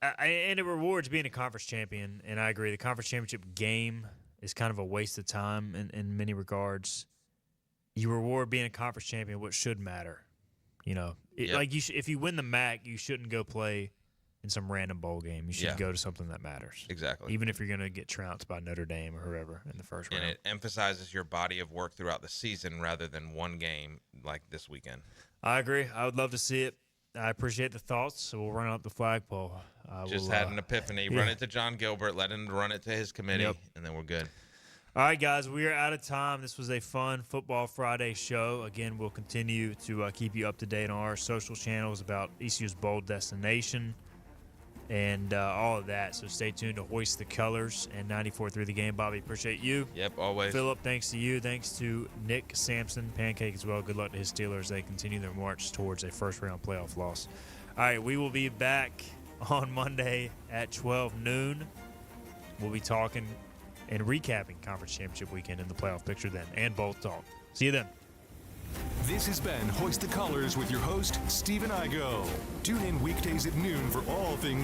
and it rewards being a conference champion, and I agree. The conference championship game is kind of a waste of time in many regards. You reward being a conference champion, what should matter. You know, like if you win the MAC, you shouldn't go play in some random bowl game. You should go to something that matters. Exactly. Even if you're going to get trounced by Notre Dame or whoever in the first round. And it emphasizes your body of work throughout the season rather than one game like this weekend. I agree. I would love to see it. I appreciate the thoughts, so we'll run up the flagpole. Just had an epiphany. Run it to John Gilbert, let him run it to his committee, and then we're good. All right, guys, we are out of time. This was a fun Football Friday show. Again, we'll continue to keep you up to date on our social channels about ECU's bowl destination and all of that. So stay tuned to Hoist the Colors and 94.3 The Game. Bobby, appreciate you. Yep, always. Philip, thanks to you. Thanks to Nick Sampson, Pancake as well. Good luck to his Steelers. They continue their march towards a first-round playoff loss. All right, we will be back on Monday at 12 noon. We'll be talking and recapping Conference Championship weekend in the playoff picture then, and bowl talk. See you then. This has been Hoist the Colors with your host, Stephen Igo. Tune in weekdays at noon for all things